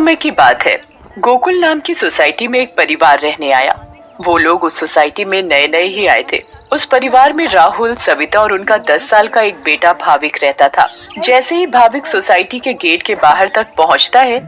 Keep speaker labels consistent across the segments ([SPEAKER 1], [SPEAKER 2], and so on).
[SPEAKER 1] समय की बात है। गोकुल नाम की सोसाइटी में एक परिवार रहने आया। वो लोग उस सोसाइटी में नए नए ही आए थे। उस परिवार में राहुल, सविता और उनका 10 साल का एक बेटा भाविक रहता था। जैसे ही भाविक सोसाइटी के गेट के बाहर तक पहुंचता है,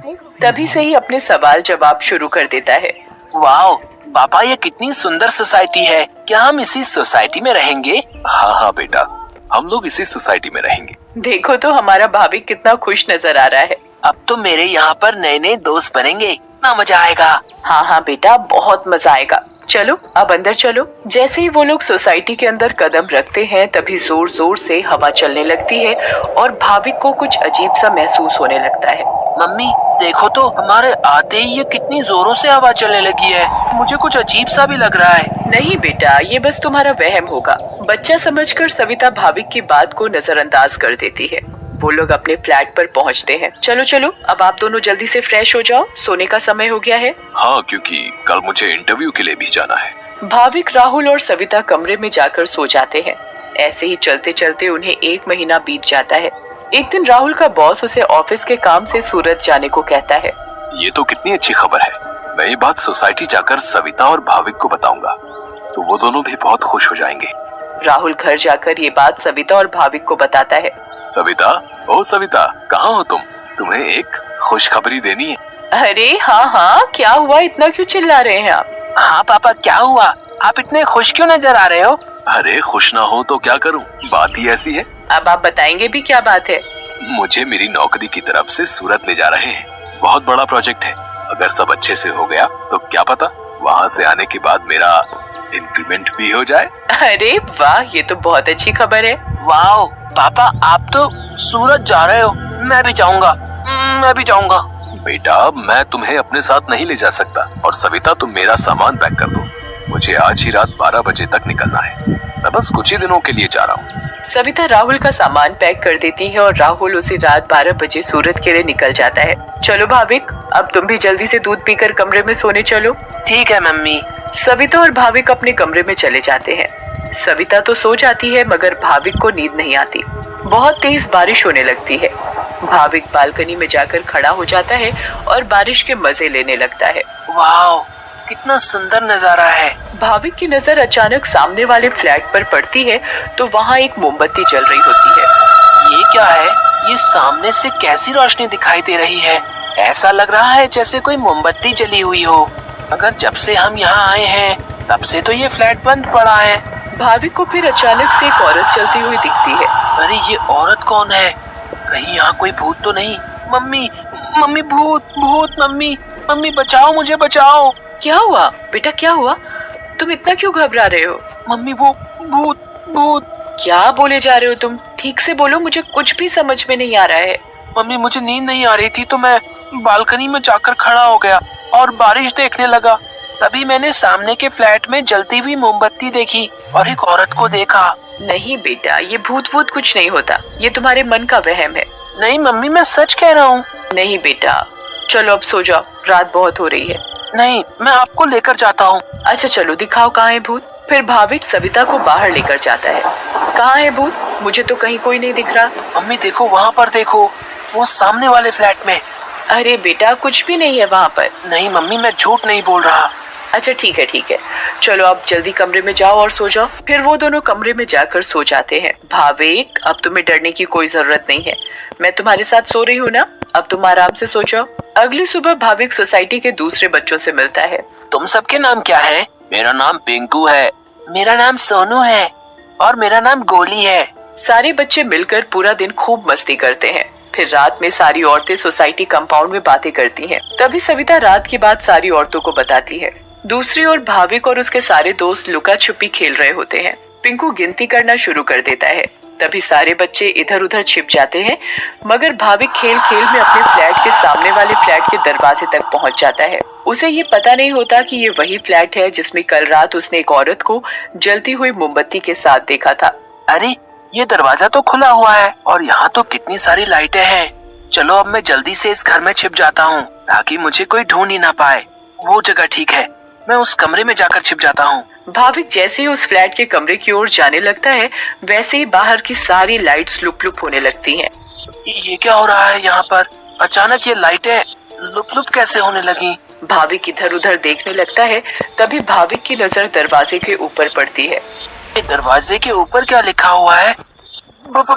[SPEAKER 1] तभी से ही अपने सवाल जवाब शुरू कर देता है।
[SPEAKER 2] वाओ, पापा ये कितनी सुंदर सोसाइटी है। क्या हम इसी सोसाइटी में रहेंगे?
[SPEAKER 3] हाँ हाँ बेटा, हम लोग इसी सोसाइटी में रहेंगे।
[SPEAKER 1] देखो तो हमारा भाविक कितना खुश नजर आ रहा है।
[SPEAKER 2] अब तो मेरे यहाँ पर नए नए दोस्त बनेंगे, इतना मजा आएगा।
[SPEAKER 1] हाँ हाँ बेटा, बहुत मजा आएगा। चलो अब अंदर चलो। जैसे ही वो लोग सोसाइटी के अंदर कदम रखते हैं, तभी जोर जोर से हवा चलने लगती है और भाविक को कुछ अजीब सा महसूस होने लगता है।
[SPEAKER 2] मम्मी देखो तो, हमारे आते ही ये कितनी जोरों से हवा चलने लगी है। मुझे कुछ अजीब सा भी लग रहा है।
[SPEAKER 1] नहीं बेटा, ये बस तुम्हारा वहम होगा। बच्चा समझकर सविता भाविक की बात को नजरअंदाज कर देती है। वो लोग अपने फ्लैट पर पहुंचते हैं। चलो चलो, अब आप दोनों जल्दी से फ्रेश हो जाओ, सोने का समय हो गया है।
[SPEAKER 3] हाँ, क्योंकि कल मुझे इंटरव्यू के लिए भी जाना है।
[SPEAKER 1] भाविक, राहुल और सविता कमरे में जाकर सो जाते हैं। ऐसे ही चलते चलते उन्हें 1 महीना बीत जाता है। एक दिन राहुल का बॉस उसे ऑफिस के काम से सूरत जाने को कहता है।
[SPEAKER 3] ये तो कितनी अच्छी खबर है। मैं ये बात सोसाइटी जाकर सविता और भाविक को बताऊंगा, तो वो दोनों भी बहुत खुश हो जाएंगे।
[SPEAKER 1] राहुल घर जाकर ये बात सविता और भाविक को बताता है।
[SPEAKER 3] सविता, ओ सविता, कहाँ हो तुम? तुम्हें एक खुशखबरी देनी है।
[SPEAKER 1] अरे हाँ हाँ, क्या हुआ? इतना क्यों चिल्ला रहे हैं आप?
[SPEAKER 2] हाँ पापा, क्या हुआ? आप इतने खुश क्यों नजर आ रहे हो?
[SPEAKER 3] अरे खुश ना हो तो क्या करूं, बात ही ऐसी है।
[SPEAKER 1] अब आप बताएंगे भी, क्या बात है?
[SPEAKER 3] मुझे मेरी नौकरी की तरफ से सूरत ले जा रहे हैं। बहुत बड़ा प्रोजेक्ट है। अगर सब अच्छे से हो गया तो क्या पता वहाँ से आने के बाद मेरा इंक्रीमेंट भी हो जाए।
[SPEAKER 1] अरे वाह, ये तो बहुत अच्छी खबर है।
[SPEAKER 2] वाओ पापा, आप तो सूरत जा रहे हो। मैं भी जाऊंगा, मैं भी जाऊंगा।
[SPEAKER 3] बेटा, मैं तुम्हें अपने साथ नहीं ले जा सकता। और सविता, तुम मेरा सामान पैक कर दो। मुझे आज ही रात 12 बजे तक निकलना है। मैं बस कुछ ही दिनों के लिए जा रहा हूँ।
[SPEAKER 1] सविता राहुल का सामान पैक कर देती है और राहुल उसी रात 12 बजे सूरत के लिए निकल जाता है। चलो भाविक, अब तुम भी जल्दी से दूध पीकर कमरे में सोने चलो।
[SPEAKER 2] ठीक है मम्मी।
[SPEAKER 1] सविता और भाविक अपने कमरे में चले जाते हैं। सविता तो सो जाती है, मगर भाविक को नींद नहीं आती। बहुत तेज बारिश होने लगती है। भाविक बालकनी में जाकर खड़ा हो जाता है और बारिश के मजे लेने लगता है।
[SPEAKER 2] वाओ, कितना सुंदर नजारा है।
[SPEAKER 1] भाविक की नजर अचानक सामने वाले फ्लैट पर पड़ती है, तो वहाँ एक मोमबत्ती जल रही होती है।
[SPEAKER 2] ये क्या है? ये सामने से कैसी रोशनी दिखाई दे रही है? ऐसा लग रहा है जैसे कोई मोमबत्ती जली हुई हो। मगर जब से हम यहाँ आए हैं, तब से तो ये फ्लैट बंद पड़ा है।
[SPEAKER 1] भाविक को फिर अचानक से एक औरत चलती हुई दिखती है।
[SPEAKER 2] अरे ये औरत कौन है? कहीं यहाँ कोई भूत तो नहीं? मम्मी, मम्मी, भूत, भूत, मम्मी, मम्मी बचाओ, मुझे बचाओ।
[SPEAKER 1] क्या हुआ बेटा, क्या हुआ? तुम इतना क्यों घबरा रहे हो?
[SPEAKER 2] मम्मी वो भूत, भूत।
[SPEAKER 1] क्या बोले जा रहे हो तुम? ठीक से बोलो, मुझे कुछ भी समझ में नहीं आ रहा है।
[SPEAKER 2] मम्मी, मुझे नींद नहीं आ रही थी तो मैं बालकनी में जाकर खड़ा हो गया और बारिश देखने लगा। तभी मैंने सामने के फ्लैट में जलती हुई मोमबत्ती देखी और एक औरत को देखा।
[SPEAKER 1] नहीं बेटा, ये भूत वूत कुछ नहीं होता। ये तुम्हारे मन का वहम है।
[SPEAKER 2] नहीं मम्मी, मैं सच कह रहा हूँ।
[SPEAKER 1] नहीं बेटा, चलो अब सो जाओ, रात बहुत हो रही है।
[SPEAKER 2] नहीं, मैं आपको लेकर जाता हूँ।
[SPEAKER 1] अच्छा चलो, दिखाओ कहाँ है भूत। फिर भाविक सविता को बाहर लेकर जाता है। कहाँ है भूत? मुझे तो कहीं कोई नहीं दिख रहा।
[SPEAKER 2] मम्मी देखो, वहाँ पर देखो, वो सामने वाले फ्लैट में।
[SPEAKER 1] अरे बेटा, कुछ भी नहीं है वहाँ पर।
[SPEAKER 2] नहीं मम्मी, मैं झूठ नहीं बोल रहा।
[SPEAKER 1] अच्छा ठीक है ठीक है, चलो अब जल्दी कमरे में जाओ और सो जाओ। फिर वो दोनों कमरे में जाकर सो जाते हैं। भाविक, अब तुम्हें डरने की कोई जरूरत नहीं है। मैं तुम्हारे साथ सो रही हूँ ना, अब तुम आराम से सो जाओ। अगली सुबह भाविक सोसाइटी के दूसरे बच्चों से मिलता है।
[SPEAKER 2] तुम सबके नाम क्या है? मेरा नाम पिंकू है। मेरा नाम सोनू है। और मेरा नाम गोली है।
[SPEAKER 1] सारे बच्चे मिलकर पूरा दिन खूब मस्ती करते हैं। फिर रात में सारी औरतें सोसाइटी कंपाउंड में बातें करती हैं। तभी सविता रात की बात सारी औरतों को बताती है। दूसरी ओर भाविक और उसके सारे दोस्त लुका छुपी खेल रहे होते हैं। पिंकू गिनती करना शुरू कर देता है। तभी सारे बच्चे इधर उधर छिप जाते हैं, मगर भाविक खेल खेल में अपने फ्लैट के सामने वाले फ्लैट के दरवाजे तक पहुंच जाता है। उसे ये पता नहीं होता कि ये वही फ्लैट है जिसमें कल रात उसने एक औरत को जलती हुई मोमबत्ती के साथ देखा था।
[SPEAKER 2] अरे ये दरवाजा तो खुला हुआ है और यहाँ तो कितनी सारी लाइटें हैं। चलो अब मैं जल्दी से इस घर में छिप जाता हूँ ताकि मुझे कोई ढूंढ ही ना पाए। वो जगह ठीक है, मैं उस कमरे में जाकर छिप जाता हूँ।
[SPEAKER 1] भाविक जैसे ही उस फ्लैट के कमरे की ओर जाने लगता है, वैसे ही बाहर की सारी लाइट्स लुप लुप होने लगती हैं।
[SPEAKER 2] ये क्या हो रहा है यहाँ पर? अचानक ये लाइटें लुप लुप कैसे होने लगी?
[SPEAKER 1] भाविक इधर उधर देखने लगता है। तभी भाविक की नजर दरवाजे के ऊपर पड़ती है।
[SPEAKER 2] ये दरवाजे के ऊपर क्या लिखा हुआ है? भूत!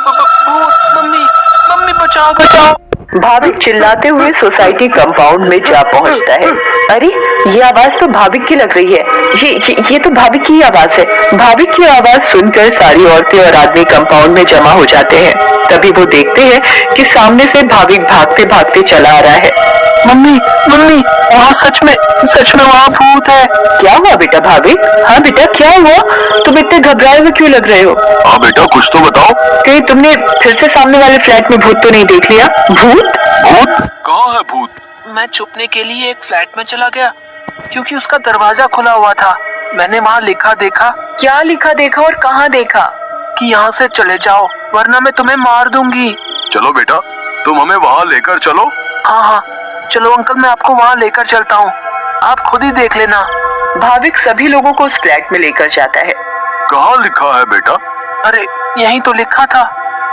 [SPEAKER 2] मम्मी, मम्मी बचाओ बचाओ!
[SPEAKER 1] भाविक चिल्लाते हुए सोसाइटी कंपाउंड में जा पहुंचता है। अरे, ये आवाज तो भाविक की लग रही है। ये तो भाविक की आवाज है। भाविक की आवाज सुनकर सारी औरतें और आदमी कंपाउंड में जमा हो जाते हैं। तभी वो देखते हैं कि सामने से भाविक भागते भागते चला आ रहा है।
[SPEAKER 2] मम्मी, मम्मी, वहाँ सच में वहाँ भूत है।
[SPEAKER 1] क्या हुआ बेटा भाविक? हाँ बेटा, क्या हुआ? तुम इतने घबराए हुए क्यों लग रहे हो?
[SPEAKER 3] हाँ बेटा, कुछ तो बताओ।
[SPEAKER 1] कहीं तुमने फिर से सामने वाले फ्लैट में भूत तो नहीं देख लिया? भूत?
[SPEAKER 3] कहाँ है भूत?
[SPEAKER 2] मैं छुपने के लिए एक फ्लैट में चला गया क्योंकि उसका दरवाजा खुला हुआ था। मैंने वहाँ लिखा देखा।
[SPEAKER 1] क्या लिखा देखा और कहाँ देखा?
[SPEAKER 2] कि यहाँ से चले जाओ वरना मैं तुम्हें मार दूंगी।
[SPEAKER 3] चलो बेटा, तुम हमें वहाँ लेकर चलो।
[SPEAKER 2] हाँ, चलो अंकल, मैं आपको वहाँ लेकर चलता हूँ, आप खुद ही देख लेना।
[SPEAKER 1] भाविक सभी लोगों को उस फ्लैट में लेकर जाता है।
[SPEAKER 3] कहाँ लिखा है बेटा?
[SPEAKER 2] अरे, यहीं तो लिखा था।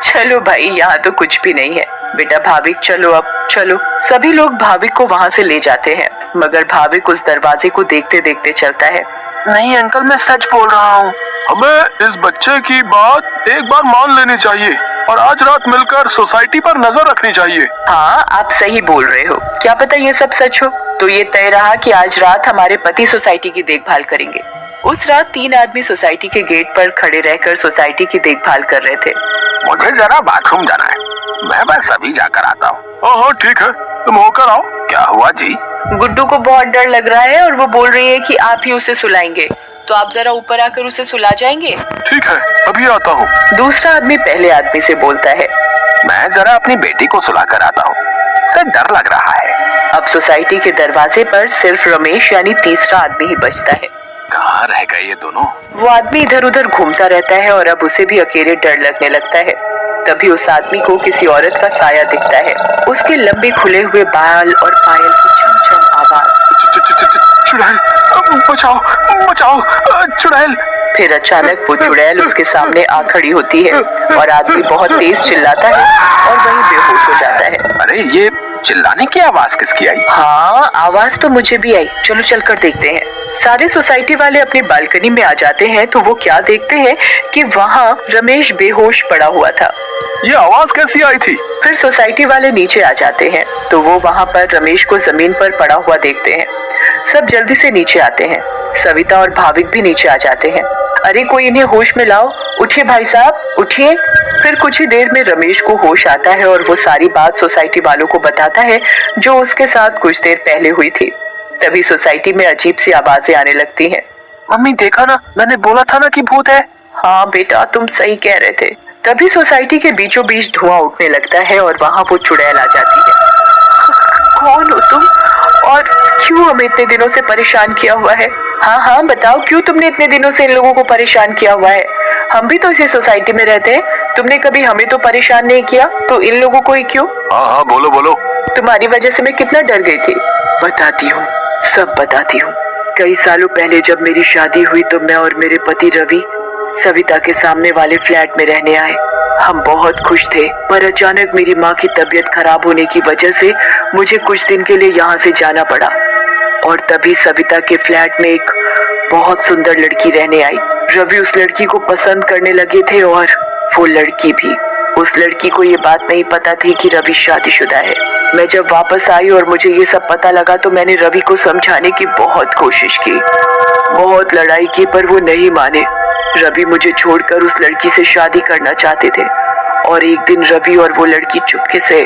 [SPEAKER 1] चलो भाई, यहाँ तो कुछ भी नहीं है। बेटा भाविक, चलो अब चलो। सभी लोग भाविक को वहाँ से ले जाते हैं, मगर भाविक उस दरवाजे को देखते देखते चलता है।
[SPEAKER 2] नहीं अंकल, मैं सच बोल रहा हूँ।
[SPEAKER 3] हमें इस बच्चे की बात एक बार मान लेनी चाहिए और आज रात मिलकर सोसाइटी पर नजर रखनी चाहिए।
[SPEAKER 1] हाँ, आप सही बोल रहे हो। क्या पता ये सब सच हो। तो ये तय रहा कि आज रात हमारे पति सोसाइटी की देखभाल करेंगे। उस रात 3 आदमी सोसाइटी के गेट पर खड़े रहकर सोसाइटी की देखभाल कर रहे थे।
[SPEAKER 2] मुझे जरा बाथरूम जाना है, मैं बस अभी जाकर आता हूँ।
[SPEAKER 3] हाँ ठीक है, तुम होकर आओ।
[SPEAKER 2] क्या हुआ जी?
[SPEAKER 1] गुड्डू को बहुत डर लग रहा है और वो बोल रही है कि आप ही उसे सुलाएंगे, तो आप जरा ऊपर आकर उसे सुला जाएंगे?
[SPEAKER 3] ठीक है, अभी आता हूँ।
[SPEAKER 1] दूसरा आदमी पहले आदमी से बोलता है,
[SPEAKER 2] मैं जरा अपनी बेटी को सुला कर आता हूँ, उसे डर लग रहा है।
[SPEAKER 1] अब सोसाइटी के दरवाजे पर सिर्फ रमेश यानी तीसरा आदमी ही बचता है।
[SPEAKER 3] कहाँ रह गए ये दोनों?
[SPEAKER 1] वो आदमी इधर उधर घूमता रहता है और अब उसे भी अकेले डर लगने लगता है। तभी उस आदमी को किसी औरत का साया दिखता है। उसके लंबे खुले हुए बाल और पायल की छम-छम आवाज।
[SPEAKER 3] चुड़ैल, बचाओ बचाओ, चुड़ैल।
[SPEAKER 1] फिर अचानक वो चुड़ैल उसके सामने आ खड़ी होती है और आदमी बहुत तेज चिल्लाता है और वहीं बेहोश हो जाता है।
[SPEAKER 2] अरे, ये चिल्लाने की आवाज किसकी आई?
[SPEAKER 1] हाँ, आवाज तो मुझे भी आई। चलो चलकर देखते हैं। सारे सोसाइटी वाले अपनी बालकनी में आ जाते हैं तो वो क्या देखते हैं कि वहाँ रमेश बेहोश पड़ा हुआ था।
[SPEAKER 3] ये आवाज कैसी आई थी?
[SPEAKER 1] फिर सोसाइटी वाले नीचे आ जाते हैं तो वो वहाँ पर रमेश को जमीन पर पड़ा हुआ देखते हैं। सब जल्दी से नीचे आते हैं। सविता और भाविक भी नीचे आ जाते हैं। अरे, कोई इन्हें होश में लाओ। उठिए भाई साहब, उठिए। फिर कुछ ही देर में रमेश को होश आता है और वो सारी बात सोसाइटी वालों को बताता है जो उसके साथ कुछ देर पहले हुई थी। तभी सोसाइटी में अजीब सी आवाजें आने लगती हैं।
[SPEAKER 2] मम्मी, देखा ना, मैंने बोला था ना कि भूत है।
[SPEAKER 1] हाँ बेटा, तुम सही कह रहे थे। तभी सोसाइटी के बीचों बीच धुआं उठने लगता है और वहाँ वो चुड़ैल आ जाती है। कौन हो तुम और क्यों हमें इतने दिनों से परेशान किया हुआ है? हाँ, बताओ, क्यों तुमने इतने दिनों से इन लोगों को परेशान किया हुआ है? हम भी तो इसी सोसाइटी में रहते हैं। तुमने कभी हमें तो परेशान नहीं किया, तो इन लोगों को ही क्यों?
[SPEAKER 3] हाँ, बोलो बोलो।
[SPEAKER 1] तुम्हारी वजह से मैं कितना डर गई थी। बताती हूँ, सब बताती हूँ। कई सालों पहले जब मेरी शादी हुई तो मैं और मेरे पति रवि सविता के सामने वाले फ्लैट में रहने आए। हम बहुत खुश थे, पर अचानक मेरी माँ की तबीयत खराब होने की वजह से मुझे कुछ दिन के लिए यहाँ से जाना पड़ा। और तभी सविता के फ्लैट में एक बहुत सुंदर लड़की रहने आई। रवि उस लड़की को पसंद करने लगे थे और वो लड़की भी। उस लड़की को ये बात नहीं पता थी कि रवि शादीशुदा है। मैं जब वापस आई और मुझे ये सब पता लगा तो मैंने रवि को समझाने की बहुत कोशिश की, बहुत लड़ाई की, पर वो नहीं माने। रवि मुझे छोड़कर उस लड़की से शादी करना चाहते थे और एक दिन रवि और वो लड़की चुपके से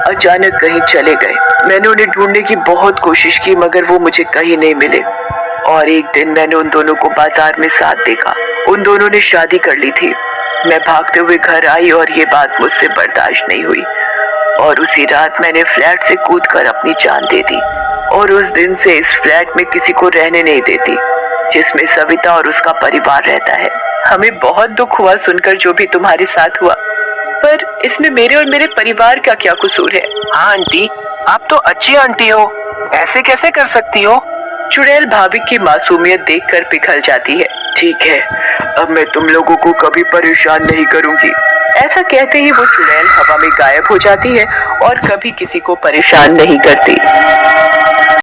[SPEAKER 1] अचानक कहीं चले गए। मैंने उन्हें ढूंढने की बहुत कोशिश की मगर वो मुझे कहीं नहीं मिले। और एक दिन मैंने उन दोनों को बाजार में साथ देखा। उन दोनों ने शादी कर ली थी। मैं भागते हुए घर आई और ये बात मुझसे बर्दाश्त नहीं हुई और उसी रात मैंने फ्लैट से कूदकर अपनी जान दे दी। और उस दिन से इस फ्लैट में किसी को रहने नहीं देती जिसमें सविता और उसका परिवार रहता है। हमें बहुत दुख हुआ सुनकर जो भी तुम्हारे साथ हुआ, पर इसमें मेरे और मेरे परिवार का क्या कसूर है?
[SPEAKER 2] हाँ आंटी, आप तो अच्छी आंटी हो, ऐसे कैसे कर सकती हो?
[SPEAKER 1] चुड़ैल भाभी की मासूमियत देखकर पिघल जाती है। ठीक है, अब मैं तुम लोगों को कभी परेशान नहीं करूंगी। ऐसा कहते ही वो चुड़ैल हवा में गायब हो जाती है और कभी किसी को परेशान नहीं करती।